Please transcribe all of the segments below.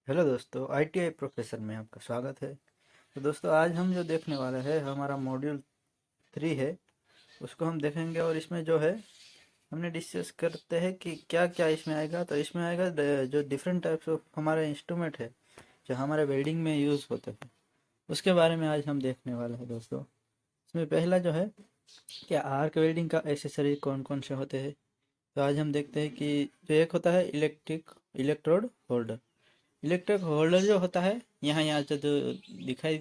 Hello दोस्तों, ITI professor में आपका स्वागत है। तो दोस्तों, आज हम जो देखने वाले हैं हमारा मॉड्यूल 3 है। उसको हम देखेंगे और इसमें जो है हमने डिस्कस करते हैं कि क्या क्या इसमें आएगा। तो इसमें आएगा जो डिफरेंट टाइप्स ऑफ हमारे इंस्ट्रूमेंट है जो हमारे वेल्डिंग में यूज़ होते हैं, उसके बारे में आज हम देखने वाले हैं दोस्तों। इसमें पहला जो है कि आर्क वेल्डिंग का एसेसरी कौन कौन से होते हैं। तो आज हम देखते हैं कि जो एक होता है इलेक्ट्रोड होल्डर। इलेक्ट्रिक होल्डर जो होता है, यहाँ यहाँ जो दिखाई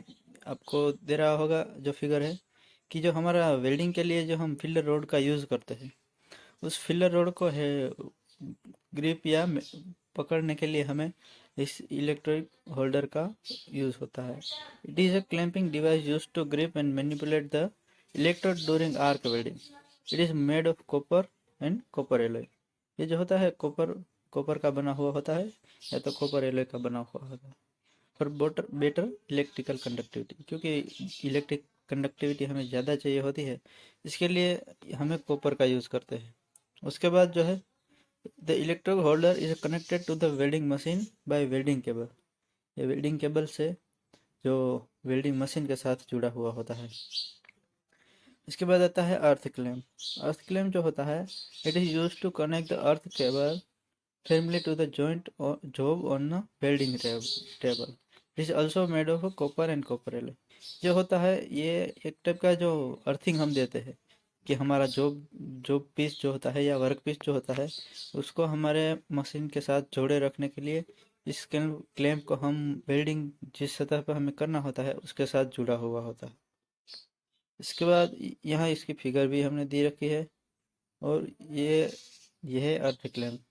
आपको दे रहा होगा जो फिगर है, कि जो हमारा वेल्डिंग के लिए जो हम फिलर रोड का यूज़ करते हैं, उस फिलर रोड को है ग्रिप या पकड़ने के लिए हमें इस इलेक्ट्रिक होल्डर का यूज़ होता है। It is a clamping device use to grip and manipulate the electrode during arc welding. It is made of copper and copper alloy. ये जो होता है कॉपर कॉपर का बना हुआ होता है या तो कॉपर एलॉय का बना हुआ होता है फॉर बेटर इलेक्ट्रिकल कंडक्टिविटी, क्योंकि इलेक्ट्रिक कंडक्टिविटी हमें ज़्यादा चाहिए होती है, इसके लिए हमें कॉपर का यूज़ करते हैं। उसके बाद जो है the electrode holder is connected to the welding machine by welding cable. ये वेल्डिंग केबल से जो वेल्डिंग मशीन के साथ जुड़ा हुआ होता है। इसके बाद आता है अर्थ क्लैम्प। अर्थ क्लैम्प जो होता है, it is use to connect the earth cable firmly to the joint or job on a welding table. It is also made of copper and copper alloy. जो होता है ये एक टाइप का जो अर्थिंग हम देते हैं कि हमारा जॉब जॉब पीस जो होता है या वर्क पीस जो होता है, उसको हमारे मशीन के साथ जोड़े रखने के लिए इस क्लैंप को हम वेल्डिंग जिस सतह पर हमें करना होता है उसके साथ जुड़ा हुआ होता है। इसके बाद यहाँ इसकी फिगर भी हमने दी रखी है। और ये है अर्थ क्लैंप।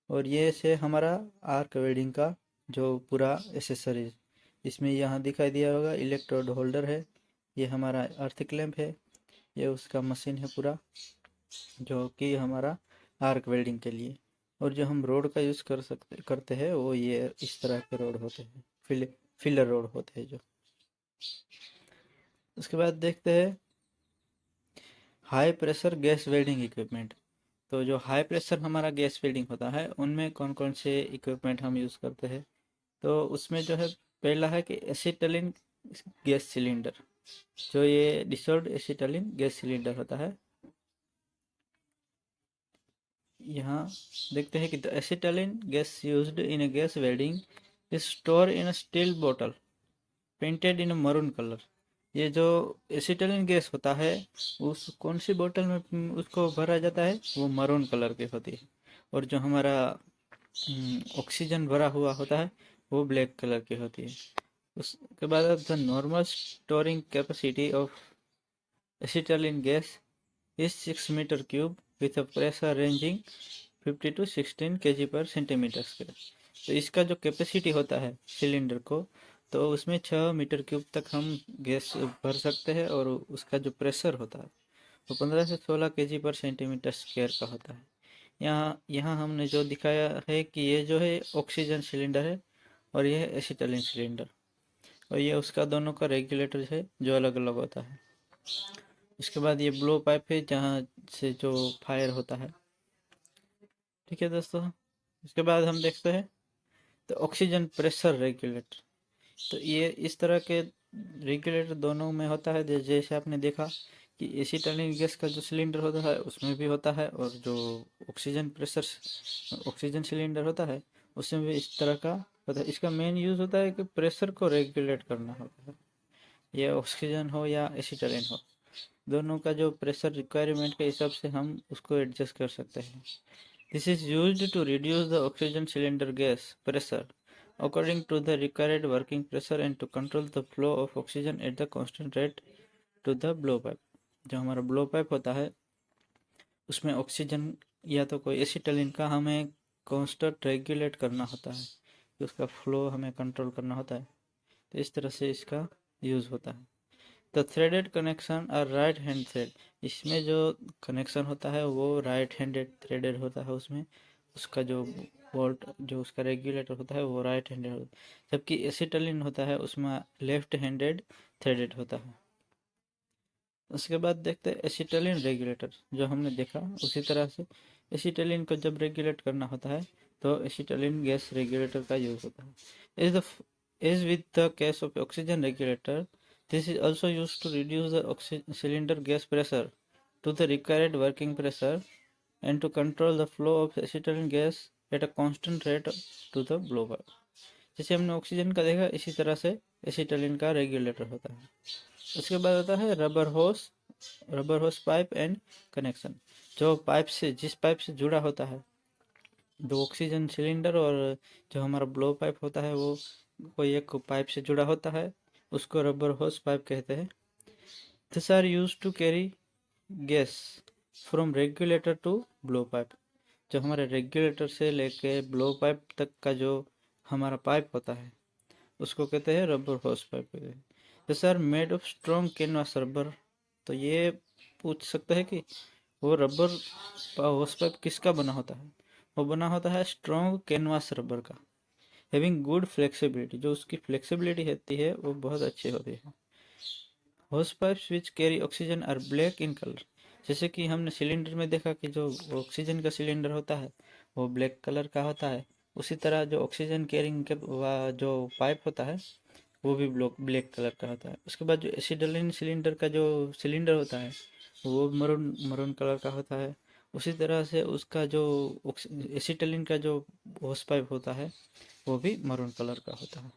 और ये से हमारा आर्क वेल्डिंग का जो पूरा एसेसरीज इसमें यहाँ दिखाई दिया होगा। इलेक्ट्रोड होल्डर है, ये हमारा अर्थ क्लैंप है, ये उसका मशीन है पूरा जो कि हमारा आर्क वेल्डिंग के लिए। और जो हम रोड का यूज़ करते हैं वो ये इस तरह के रोड होते हैं, फिलर रोड होते हैं जो। उसके बाद देखते हैं high pressure gas welding equipment. तो जो हाई प्रेशर हमारा गैस वेल्डिंग होता है उनमें कौन कौन से इक्विपमेंट हम यूज़ करते हैं। तो उसमें जो है पहला है कि एसिटिलीन गैस सिलेंडर। जो ये डिसॉल्व्ड एसिटिलीन गैस सिलेंडर होता है, यहाँ देखते हैं कि the acetylene gas used in A gas welding is store in a steel बोतल पेंटेड इन मरून कलर। ये जो एसिटिलीन गैस होता है उस कौन सी बोतल में उसको भरा जाता है, वो मरून कलर की होती है। और जो हमारा ऑक्सीजन भरा हुआ होता है वो ब्लैक कलर की होती है। उसके बाद the normal storing capacity of acetylene gas is 6 metre cube with a pressure ranging 50 to 16 kg per centimetre square. तो इसका जो कैपेसिटी होता है सिलेंडर को, तो उसमें 6 मीटर क्यूब तक हम गैस भर सकते हैं। और उसका जो प्रेशर होता है वो 15 से 16 kg पर सेंटीमीटर स्क्वायर का होता है। यहाँ यहाँ हमने जो दिखाया है कि ये जो है ऑक्सीजन सिलेंडर है और ये है एसिटाइलिन सिलेंडर। और ये उसका दोनों का रेगुलेटर है जो अलग अलग होता है। उसके बाद ये ब्लो पाइप है जहाँ से जो फायर होता है। ठीक है दोस्तों, इसके बाद हम देखते हैं तो ऑक्सीजन प्रेशर रेगुलेटर। तो ये इस तरह के रेगुलेटर दोनों में होता है। जैसे आपने देखा कि एसिटाइलिन गैस का जो सिलेंडर होता है उसमें भी होता है, और जो ऑक्सीजन प्रेशर ऑक्सीजन सिलेंडर होता है उसमें भी इस तरह का होता है। इसका मेन यूज़ होता है कि प्रेशर को रेगुलेट करना होता है, ये ऑक्सीजन हो या एसिटाइलिन हो, दोनों का जो प्रेशर रिक्वायरमेंट के हिसाब से हम उसको एडजस्ट कर सकते हैं। This is used to reduce the oxygen cylinder gas pressure according to the required working pressure and to control the flow of oxygen at the constant rate to the blowpipe। जो हमारा blow pipe होता है उसमें oxygen या तो कोई acetylene का हमें कांस्टेंट रेगुलेट करना होता है, तो उसका फ्लो हमें कंट्रोल करना होता है। तो इस तरह से इसका यूज़ होता है। द थ्रेडेड कनेक्शन और राइट हैंड थ्रेड। इसमें जो कनेक्शन होता है वो राइट हैंडेड थ्रेडेड होता है। उसमें उसका जो बोल्ट जो उसका रेगुलेटर होता है वो राइट हैंडेड होता है, जबकि एसिटिलीन होता है उसमें लेफ्ट हैंडेड थ्रेडेड होता है। उसके बाद देखते हैं एसिटिलीन रेगुलेटर। जो हमने देखा उसी तरह से एसिटिलीन को जब रेगुलेट करना होता है तो एसिटाइलिन गैस रेगुलेटर का यूज होता है। As with the case of oxygen regulator, this is also used to reduce the cylinder gas pressure to the required working pressure and to control the flow of acetylene gas at a constant rate to the blower। जैसे हमने oxygen का देखा, इसी तरह से acetylene का regulator होता है। उसके बाद आता है रबर होस पाइप एंड कनेक्शन। जो पाइप से जिस पाइप से जुड़ा होता है, जो ऑक्सीजन सिलेंडर और जो हमारा ब्लो पाइप होता है, वो कोई एक पाइप से जुड़ा होता है, उसको रबर होस पाइप कहते हैं। This are use to carry gas from regulator to blow pipe. जो हमारे रेगुलेटर से लेके ब्लो पाइप तक का जो हमारा पाइप होता है, उसको कहते हैं रबर होस पाइप कहते हैं। This are made of strong canvas rubber. तो ये पूछ सकते हैं कि वो रबर होस पाइप किसका बना होता है? वो बना होता है स्ट्रॉन्ग कैनवास रबर का। हैविंग गुड फ्लेक्सिबिलिटी, जो उसकी फ्लेक्सिबिलिटी होती है वो बहुत अच्छी होती है। Hose pipes which carry oxygen are black in colour. जैसे कि हमने सिलेंडर में देखा कि जो ऑक्सीजन का सिलेंडर होता है वो ब्लैक कलर का होता है, उसी तरह जो ऑक्सीजन कैरिंग के जो पाइप होता है वो भी ब्लैक कलर का होता है। उसके बाद जो एसिटाइलिन सिलेंडर का जो सिलेंडर होता है वो मरून मरून कलर का होता है। उसी तरह से उसका जो एसिटाइलिन का जो होस पाइप होता है वो भी मरून कलर का होता है।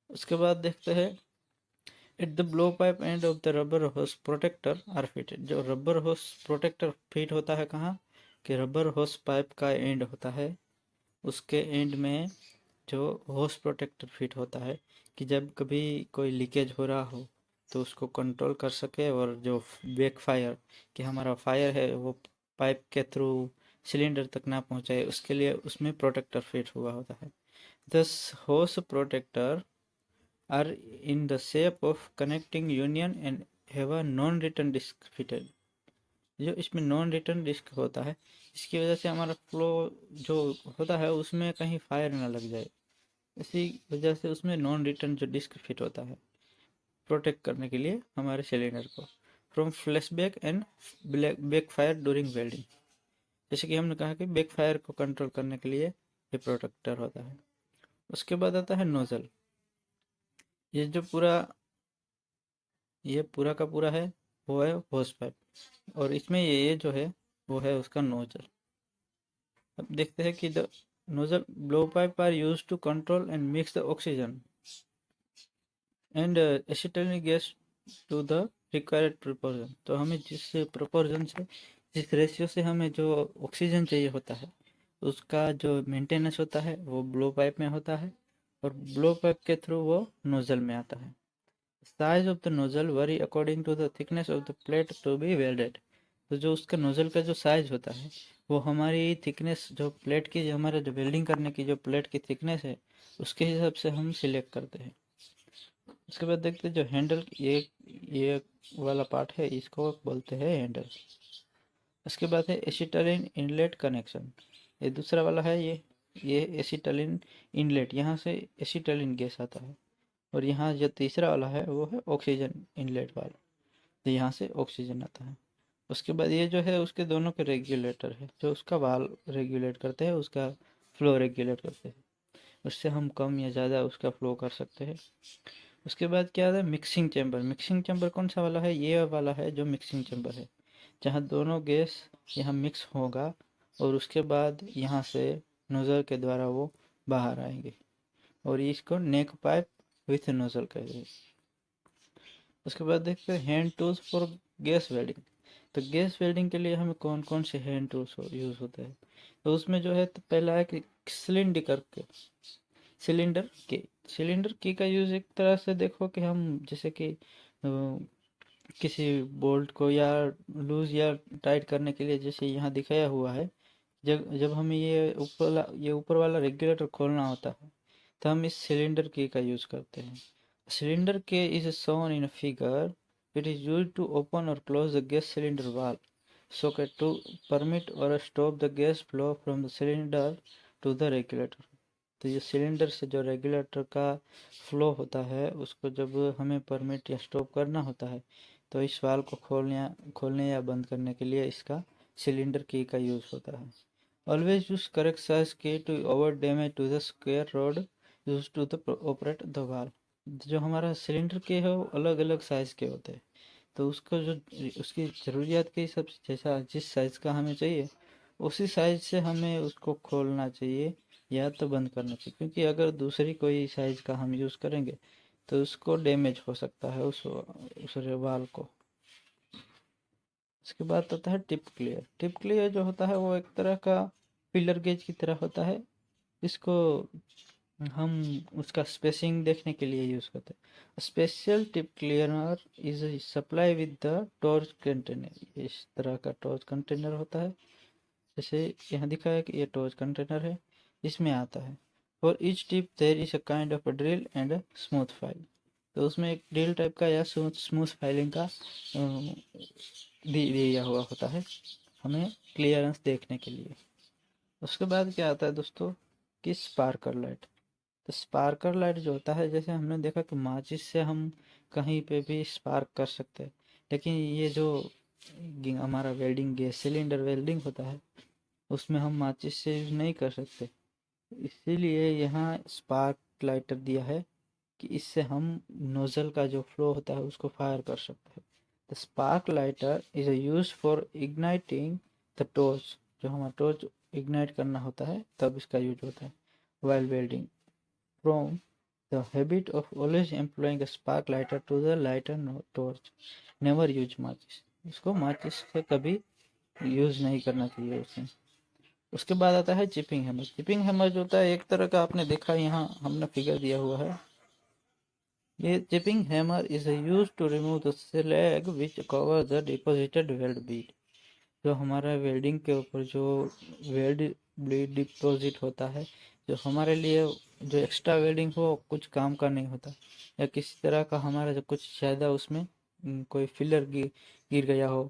उसके बाद देखते हैं at the blow pipe end of the rubber होस प्रोटेक्टर आर फिटेड। जो रबर होस प्रोटेक्टर फिट होता है कहाँ? कि रबर होस पाइप का एंड होता है, उसके एंड में जो होस प्रोटेक्टर फिट होता है कि जब कभी कोई लीकेज हो रहा हो तो उसको कंट्रोल कर सके, और जो बैक फायर कि हमारा फायर है वो पाइप के थ्रू सिलेंडर तक ना पहुंचाए, उसके लिए उसमें प्रोटेक्टर फिट हुआ होता है। दस होस protector are in the shape of connecting union and have a non return disk fitted। जो इसमें नॉन रिटर्न डिस्क होता है, इसकी वजह से हमारा फ्लो जो होता है उसमें कहीं फायर ना लग जाए, इसी वजह से उसमें नॉन रिटर्न जो डिस्क फिट होता है प्रोटेक्ट करने के लिए हमारे सिलेंडर को from flashback and back fire during welding. जैसे कि हमने कहा कि बैक फायर को कंट्रोल करने के लिए ये प्रोटेक्टर होता है। उसके बाद आता है नोजल। ये जो ये पूरा का पूरा है वो है होस पाइप, और इसमें ये जो है वो है उसका नोजल। अब देखते हैं कि the nozzle blow pipe are use to control and mix the oxygen and acetylene gas to the required proportion. तो हमें जिस प्रोपोर्शन से, जिस रेशियो से हमें जो ऑक्सीजन चाहिए होता है, उसका जो मेंटेनेंस होता है वो ब्लो पाइप में होता है, और ब्लो पाइप के थ्रू वो नोजल में आता है। Size of the nozzle vary according to the thickness of the plate to be welded. तो जो उसका नोजल का जो साइज होता है वो हमारी थिकनेस, जो प्लेट की, जो हमारे जो वेल्डिंग करने की जो प्लेट की थिकनेस है उसके हिसाब से हम सिलेक्ट करते हैं। उसके बाद देखते हैं जो हैंडल, ये वाला पार्ट है इसको बोलते हैं हैंडल। उसके बाद है एसिटाइलिन इनलेट कनेक्शन। ये दूसरा वाला है, ये एसिटाइलिन इनलेट, यहाँ से एसिटाइलिन गैस आता है। और यहाँ जो तीसरा वाला है वो है ऑक्सीजन इनलेट वाला, तो यहाँ से ऑक्सीजन आता है। उसके बाद ये जो है उसके दोनों के रेगुलेटर है, जो उसका वाल्व रेगुलेट करते हैं, उसका फ्लो रेगुलेट करते हैं, उससे हम कम या ज़्यादा उसका फ्लो कर सकते हैं। उसके बाद क्या आता है मिक्सिंग चैम्बर। मिक्सिंग चैम्बर कौन सा वाला है? ये वाला है जो मिक्सिंग चैम्बर है, जहाँ दोनों गैस यहाँ मिक्स होगा और उसके बाद यहाँ से नोजल के द्वारा वो बाहर आएंगे, और इसको नेक पाइप विथ नोजल कहते हैं। उसके बाद देखते हैं hand tools for gas welding. तो गैस वेल्डिंग के लिए हमें कौन कौन से हैंड टूल्स यूज़ होते हैं? तो उसमें जो है, तो पहला है कि सिलेंडर की का यूज़ एक तरह से देखो कि हम जैसे कि किसी बोल्ट को या लूज या टाइट करने के लिए, जैसे यहाँ दिखाया हुआ है, जब जब हमें ये ऊपर वाला रेगुलेटर खोलना होता है तो हम इस सिलेंडर की का यूज़ करते हैं। Cylinder key is shown in a figure. It is used to open or close the gas cylinder valve socket to permit or stop the gas flow from the cylinder to the regulator। तो ये cylinder से जो regulator का flow होता है उसको जब हमें परमिट या स्टॉप करना होता है तो इस वाल्व को खोलने या बंद करने के लिए इसका सिलेंडर की का यूज़ होता है। Always use correct size key to avoid damage to the square rod use to the operate the valve. जो हमारा सिलेंडर के है वो अलग अलग साइज के होते हैं, तो उसको जो उसकी ज़रूरियात के हिसाब से जैसा जिस साइज़ का हमें चाहिए उसी साइज़ से हमें उसको खोलना चाहिए या तो बंद करना चाहिए, क्योंकि अगर दूसरी कोई साइज़ का हम यूज़ करेंगे तो उसको डैमेज हो सकता है उस वाल को। उसके बाद होता है टिप क्लियर। टिप क्लियर जो होता है वो एक तरह का पिलर गेज की तरह होता है। इसको हम उसका स्पेसिंग देखने के लिए यूज़ करते हैं। Special tip clearer is supply with the torch container. इस तरह का टॉर्च कंटेनर होता है, जैसे यहाँ दिखा है कि ये टॉर्च कंटेनर है, इसमें आता है। For each tip there is a kind of a drill and smooth file. तो उसमें एक ड्रिल टाइप का या स्मूथ फाइलिंग का दिया हुआ होता है हमें क्लियरेंस देखने के लिए। उसके बाद क्या आता है दोस्तों कि स्पार्कल लाइट। तो स्पार्कल लाइट जो होता है, जैसे हमने देखा कि माचिस से हम कहीं पे भी स्पार्क कर सकते हैं, लेकिन ये जो हमारा वेल्डिंग गैस सिलेंडर वेल्डिंग होता है उसमें हम माचिस से यूज नहीं कर सकते। इसीलिए यहाँ स्पार्क लाइटर दिया है कि इससे हम नोजल का जो फ्लो होता है उसको फायर कर सकते हैं। The spark lighter is use for igniting the torch. जो हमारा टॉर्च इग्नाइट करना होता है तब इसका यूज होता है while welding. From the habit of always employing a spark lighter to the lighter torch, never use माचिस। इसको माचिस से कभी यूज नहीं करना चाहिए उसमें। उसके बाद आता है चिपिंग हैमर। चिपिंग हैमर जो होता है एक तरह का आपने देखा, यहाँ हमने फिगर दिया हुआ है। ये chipping hammer is use to remove the slag which cover the deposited weld bead. जो हमारा वेल्डिंग के ऊपर जो वेल्ड ब्लेड डिपॉजिट होता है, जो हमारे लिए जो एक्स्ट्रा वेल्डिंग हो कुछ काम का नहीं होता, या किसी तरह का हमारा जो कुछ ज़्यादा उसमें कोई फिलर गिर गया हो,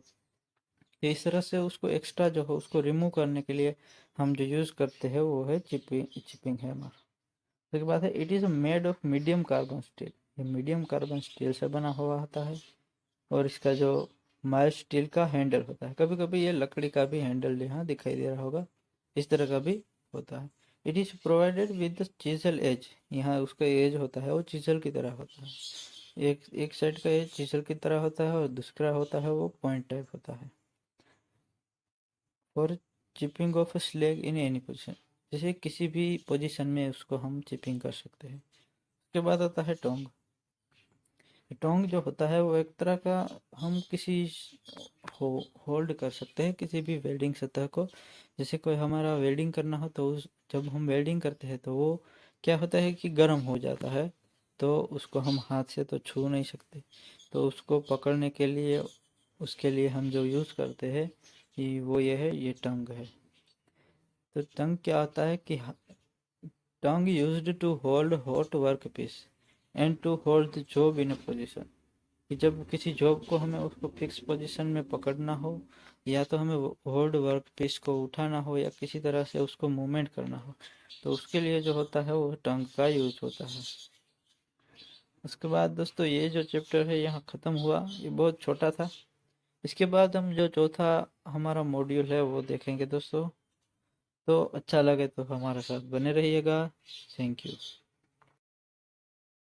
तो इस तरह से उसको एक्स्ट्रा जो हो उसको रिमूव करने के लिए हम जो यूज़ करते हैं वो है चिपिंग हैमर। उसके बाद है it is made of medium carbon steel. ये मीडियम कार्बन स्टील से बना हुआ होता है, और इसका जो माइल्ड स्टील का हैंडल होता है, कभी कभी ये लकड़ी का भी हैंडल यहाँ दिखाई दे रहा होगा, इस तरह का भी होता है। It is provided with the chisel edge. यहाँ उसका एज होता है वो चीजल की तरह होता है। एक साइड का एज चीजल की तरह होता है और दूसरा होता है वो पॉइंट टाइप होता है। For chipping of slag in any position. जैसे किसी भी पोजीशन में उसको हम चिपिंग कर सकते हैं। उसके बाद आता है टोंग। टोंग जो होता है वो एक तरह का हम किसी हो होल्ड कर सकते हैं किसी भी वेल्डिंग सतह को। जैसे कोई हमारा वेल्डिंग करना हो तो उस जब हम वेल्डिंग करते हैं तो वो क्या होता है कि गर्म हो जाता है, तो उसको हम हाथ से तो छू नहीं सकते, तो उसको पकड़ने के लिए उसके लिए हम जो यूज़ करते हैं कि वो ये है, ये टंग है। तो टंग क्या होता है कि tong used to hold hot work piece and to hold the job in a position. कि जब किसी जॉब को हमें उसको फिक्स पोजीशन में पकड़ना हो, या तो हमें होल्ड वर्क पीस को उठाना हो, या किसी तरह से उसको मूवमेंट करना हो, तो उसके लिए जो होता है वो टंग का यूज होता है। उसके बाद दोस्तों ये जो चैप्टर है यहाँ ख़त्म हुआ, ये बहुत छोटा था। इसके बाद हम जो चौथा हमारा मॉड्यूल है वो देखेंगे दोस्तों। तो अच्छा लगे तो हमारे साथ बने रहिएगा। Thank you.